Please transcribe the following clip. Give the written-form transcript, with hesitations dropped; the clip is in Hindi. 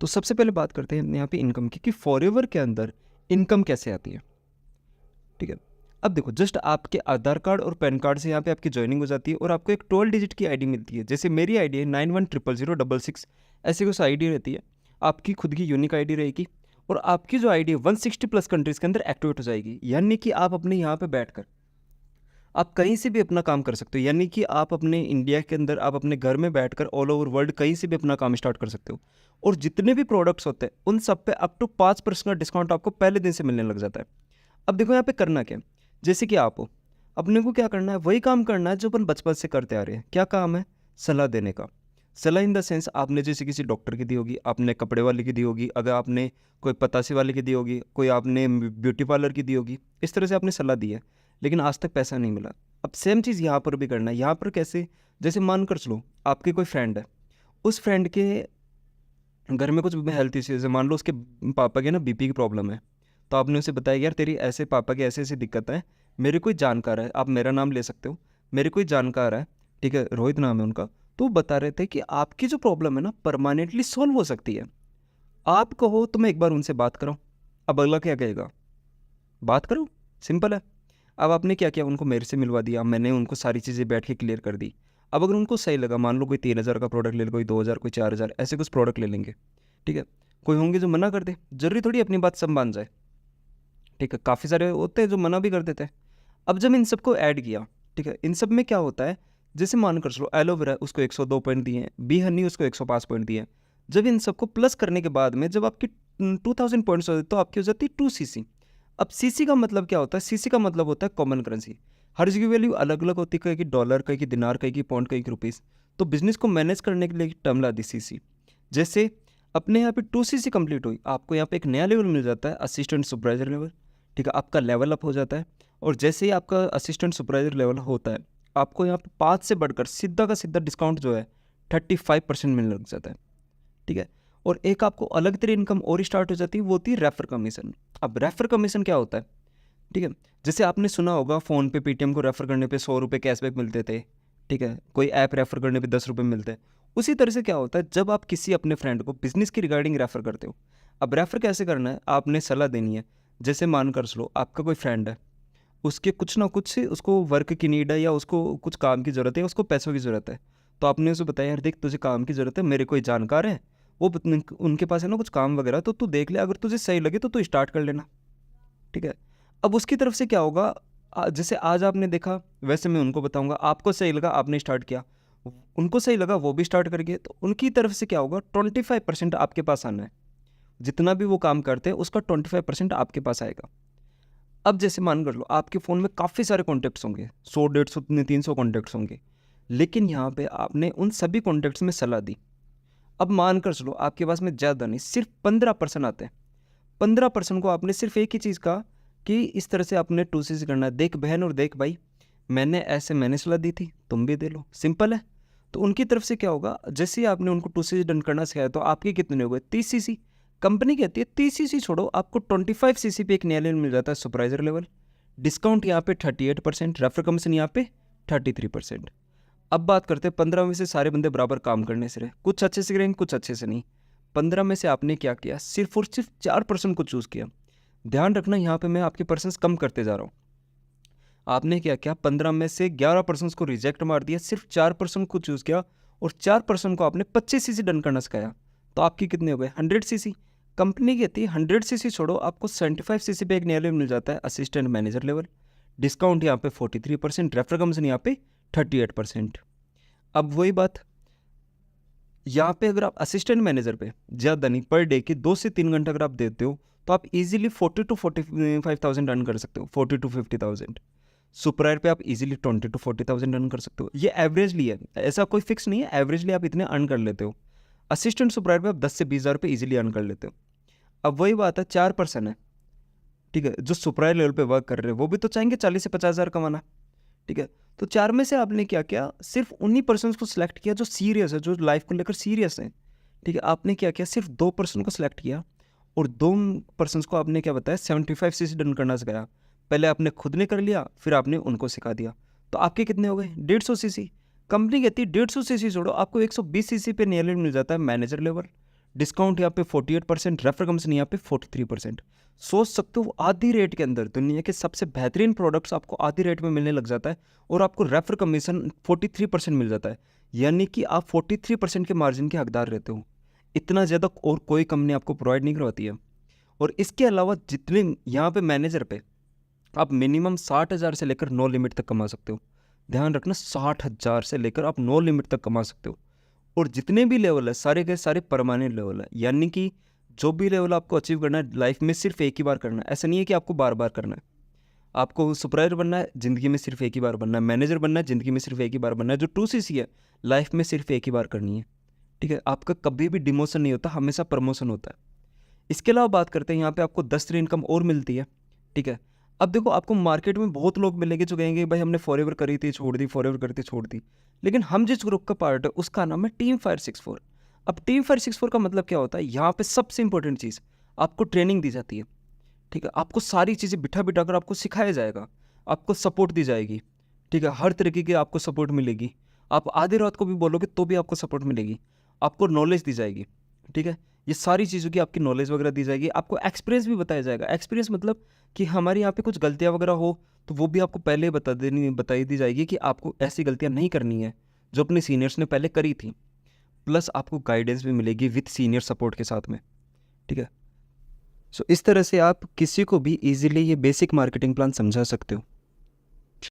तो सबसे पहले बात करते हैं यहाँ पे इनकम की कि फॉरएवर के अंदर इनकम कैसे आती है। ठीक है, अब देखो जस्ट आपके आधार कार्ड और पैन कार्ड से यहाँ पे आपकी ज्वाइनिंग हो जाती है और आपको एक 12 डिजिट की आईडी मिलती है। जैसे मेरी आईडी है 910006, ऐसी कुछ आईडी रहती है। आपकी खुद की यूनिक आईडी रहेगी और आपकी जो आईडी है 160 प्लस कंट्रीज़ के अंदर एक्टिवेट हो जाएगी। यानी कि आप अपने यहाँ पे बैठकर आप कहीं से भी अपना काम कर सकते हो। यानी कि आप अपने इंडिया के अंदर आप अपने घर में बैठकर ऑल ओवर वर्ल्ड कहीं से भी अपना काम स्टार्ट कर सकते हो। और जितने भी प्रोडक्ट्स होते हैं उन सब पे अप टू 5% का डिस्काउंट आपको पहले दिन से मिलने लग जाता है। अब देखो यहाँ पे करना क्या है, जैसे कि आप हो, अपने को क्या करना है, वही काम करना है जो अपन बचपन से करते आ रहे हैं। क्या काम है? सलाह देने का। सलाह इन द सेंस आपने जैसे किसी डॉक्टर की दी होगी, आपने कपड़े वाले की दी होगी, अगर आपने कोई पतासे वाले की दी होगी, कोई आपने ब्यूटी पार्लर की दी होगी, इस तरह से आपने सलाह दी है लेकिन आज तक पैसा नहीं मिला। अब सेम चीज़ यहाँ पर भी करना है। यहाँ पर कैसे? जैसे मान कर चलो आपके कोई फ्रेंड है, उस फ्रेंड के घर में कुछ हेल्थ इश्यूज़ है, मान लो उसके पापा के ना बीपी की प्रॉब्लम है, तो आपने उसे बताया यार तेरी ऐसे पापा की ऐसे ऐसी दिक्कत है, मेरे कोई जानकार है, आप मेरा नाम ले सकते हो, मेरे कोई जानकार है, ठीक है, रोहित नाम है उनका, तो वो बता रहे थे कि आपकी जो प्रॉब्लम है ना परमानेंटली सॉल्व हो सकती है। आप कहो तो मैं एक बार उनसे बात कराऊँ। अब अगला क्या कहेगा? बात करो, सिंपल है। अब आपने क्या किया, उनको मेरे से मिलवा दिया, मैंने उनको सारी चीज़ें बैठ के क्लियर कर दी। अब अगर उनको सही लगा, मान लो कोई 3000 का प्रोडक्ट ले ले, कोई 2000, कोई 4000, ऐसे कुछ प्रोडक्ट ले लेंगे। ठीक है, कोई होंगे जो मना कर दे, जरूरी थोड़ी अपनी बात सब मान जाए। ठीक है, काफ़ी सारे होते हैं जो मना भी कर देते हैं। अब जब इन सबको ऐड किया, ठीक है, इन सब में क्या होता है, जैसे मान कर चलो एलोवेरा उसको 102 पॉइंट दिए हैं, बी हनी उसको 105 पॉइंट दिए हैं। जब इन सबको प्लस करने के बाद में जब आपकी 2000 पॉइंट्स हो जाते तो आपकी हो जाती है 2cc। अब सीसी का मतलब क्या होता है? सीसी का मतलब होता है कॉमन करेंसी। हर जगह वैल्यू अलग अलग होती है, कहीं की डॉलर, कहीं की दिनार, कहीं की पॉइंट, कहीं की रुपीज़। तो बिजनेस को मैनेज करने के लिए टर्म ला दी सीसी। जैसे अपने यहाँ पे 2cc कंप्लीट हुई, आपको यहाँ पे एक नया लेवल मिल जाता है, असिस्टेंट सुपरवाइजर लेवल। ठीक है, आपका लेवल अप हो जाता है। और जैसे ही आपका असिस्टेंट सुपरवाइजर लेवल होता है, आपको यहाँ पे 5 से बढ़कर सीधा का सीधा डिस्काउंट जो है 35% मिलने लग जाता है। ठीक है, और एक आपको अलग तरह इनकम और स्टार्ट हो जाती है, वो होती है रेफर कमीशन। अब रेफर कमीशन क्या होता है? ठीक है, जैसे आपने सुना होगा फ़ोन पे पेटीएम को रेफ़र करने पे 100 रुपये कैशबैक मिलते थे। ठीक है, कोई ऐप रेफ़र करने पे 10 रुपये मिलते हैं। उसी तरह से क्या होता है, जब आप किसी अपने फ्रेंड को बिजनेस की रिगार्डिंग रेफ़र करते हो। अब रेफ़र कैसे करना है, आपने सलाह देनी है। जैसे मान कर चलो आपका कोई फ्रेंड है, उसके कुछ ना कुछ उसको वर्क की नीड है या उसको कुछ काम की ज़रूरत है, उसको पैसों की ज़रूरत है। तो आपने उसे बताया यार देख तुझे काम की ज़रूरत है, मेरे कोई जानकार है, वो उनके पास है ना कुछ काम वगैरह, तो तू देख ले, अगर तुझे सही लगे तो तू स्टार्ट कर लेना। ठीक है, अब उसकी तरफ से क्या होगा, जैसे आज आपने देखा वैसे मैं उनको बताऊंगा, आपको सही लगा आपने स्टार्ट किया, उनको सही लगा वो भी स्टार्ट करेंगे, तो उनकी तरफ से क्या होगा, 25% आपके पास आना है। जितना भी वो काम करते हैं उसका 25% आपके पास आएगा। अब जैसे मान कर लो आपके फ़ोन में काफ़ी सारे कॉन्टैक्ट्स होंगे, 100, 150, 300 कॉन्टैक्ट्स होंगे, लेकिन यहाँ पे आपने उन सभी कॉन्टैक्ट्स में सलाह दी। अब मान कर चलो आपके पास में ज़्यादा नहीं, सिर्फ 15% आते हैं। 15% को आपने सिर्फ एक ही चीज़ कहा कि इस तरह से आपने 2cc करना है, देख बहन और देख भाई, मैंने सलाह दी थी, तुम भी दे लो, सिंपल है। तो उनकी तरफ से क्या होगा, जैसे ही आपने उनको 2cc डन करना सिखाया तो आपके कितने हो गए, 30cc। कंपनी कहती है 30cc छोड़ो, आपको 25cc पे एक नया लेवल मिल जाता है, सुपरवाइजर लेवल। डिस्काउंट यहाँ पे 38%, रेफर कमीशन यहाँ पे 33%। अब बात करते हैं 15 में से सारे बंदे बराबर काम करने से रहे, कुछ अच्छे से करेंगे कुछ अच्छे से नहीं। 15 में से आपने क्या किया, सिर्फ और सिर्फ 4% को चूज़ किया। ध्यान रखना यहाँ पे मैं आपके परसेंट्स कम करते जा रहा हूँ। आपने क्या किया, 15 में से 11% को रिजेक्ट मार दिया, सिर्फ 4% को चूज़ किया और 4% को आपने 25cc डन करना सिखाया। तो आपकी कितने हो गए, 100cc। कंपनी कहती है 100cc छोड़ो, आपको 75cc पे एक नया लेवल मिल जाता है, असिस्टेंट मैनेजर लेवल। डिस्काउंट यहाँ पे 43%, रेफर कमीशन यहाँ पे 38%। अब वही बात यहाँ पे, अगर आप असिस्टेंट मैनेजर पे ज़्यादा नहीं, पर डे के 2 से 3 घंटे अगर आप देते हो तो आप इजीली 40 to 45,000 अर्न कर सकते हो, 40 to 50,000। सुपरवाइजर पे आप इजीली 20 to 40,000 अर्न कर सकते हो। ये एवरेजली है, ऐसा कोई फिक्स नहीं है, एवरेजली आप इतने अर्न कर लेते हो। असिस्टेंट सुपरवाइजर पे आप 10 से 20,000 रुपये इजीली अर्न कर लेते हो। अब वही बात है, 4% है, ठीक है, जो सुपरवाइजर लेवल पे वर्क कर रहे हैं वो भी तो चाहेंगे 40 से 50,000 कमाना। ठीक है, तो 4 में से आपने क्या किया, सिर्फ उन्हीं पर्सन्स को सिलेक्ट किया जो सीरियस है, जो लाइफ को लेकर सीरियस है। ठीक है, आपने क्या किया, सिर्फ 2% को सिलेक्ट किया और 2 पर्सन्स को आपने क्या बताया, 75cc डन करना सिखाया। पहले आपने खुद ने कर लिया, फिर आपने उनको सिखा दिया। तो आपके कितने हो गए, 150cc। कंपनी कहती है 150cc छोड़ो, आपको 120cc पे नया लेवल मिल जाता है, मैनेजर लेवल। डिस्काउंट यहाँ पे 48%, रेफर कमीशन यहाँ पे 43%। सोच सकते हो आधी रेट के अंदर दुनिया के सबसे बेहतरीन प्रोडक्ट्स आपको आधी रेट में मिलने लग जाता है और आपको रेफर कमीशन 43% मिल जाता है, यानी कि आप 43% के मार्जिन के हकदार रहते हो। इतना ज़्यादा और कोई कंपनी आपको प्रोवाइड नहीं करवाती है। और इसके अलावा जितने यहाँ पे मैनेजर पे आप मिनिमम 60,000 से लेकर नो लिमिट तक कमा सकते हो। ध्यान रखना, 60,000 से लेकर आप नो लिमिट तक कमा सकते हो। और जितने भी लेवल है सारे के सारे परमानेंट लेवल है, यानी कि जो भी लेवल आपको अचीव करना है लाइफ में सिर्फ एक ही बार करना है। ऐसा नहीं है कि आपको बार बार करना है। आपको सुपरवाइजर बनना है, ज़िंदगी में सिर्फ एक ही बार बनना है। मैनेजर बनना है, ज़िंदगी में सिर्फ एक ही बार बनना है। जो 2CC है लाइफ में सिर्फ एक ही बार करनी है। ठीक है, आपका कभी भी डिमोशन नहीं होता, हमेशा प्रमोशन होता है। इसके अलावा बात करते हैं, यहाँ पे आपको 10 तरह इनकम और मिलती है। ठीक है, अब देखो आपको मार्केट में बहुत लोग मिलेंगे जो कहेंगे भाई हमने फॉरएवर करी थी छोड़ दी, फॉरएवर करी थी छोड़ दी। लेकिन हम जिस ग्रुप का पार्ट है उसका नाम है टीम फायर 64। अब टीम फायर 64 का मतलब क्या होता है, यहाँ पे सबसे इंपॉर्टेंट चीज़ आपको ट्रेनिंग दी जाती है। ठीक है, आपको सारी चीज़ें बिठा बिठा कर आपको सिखाया जाएगा, आपको सपोर्ट दी जाएगी। ठीक है, हर तरीके की आपको सपोर्ट मिलेगी। आप आधी रात को भी बोलोगे तो भी आपको सपोर्ट मिलेगी, आपको नॉलेज दी जाएगी। ठीक है, ये सारी चीज़ों की आपकी नॉलेज वगैरह दी जाएगी, आपको एक्सपीरियंस भी बताया जाएगा। एक्सपीरियंस मतलब कि हमारे यहाँ पे कुछ गलतियाँ वगैरह हो तो वो भी आपको पहले बताई दी जाएगी कि आपको ऐसी गलतियाँ नहीं करनी है जो अपने सीनियर्स ने पहले करी थी। प्लस आपको गाइडेंस भी मिलेगी विथ सीनियर सपोर्ट के साथ में। ठीक है, सो इस तरह से आप किसी को भी ईजिली ये बेसिक मार्केटिंग प्लान समझा सकते हो।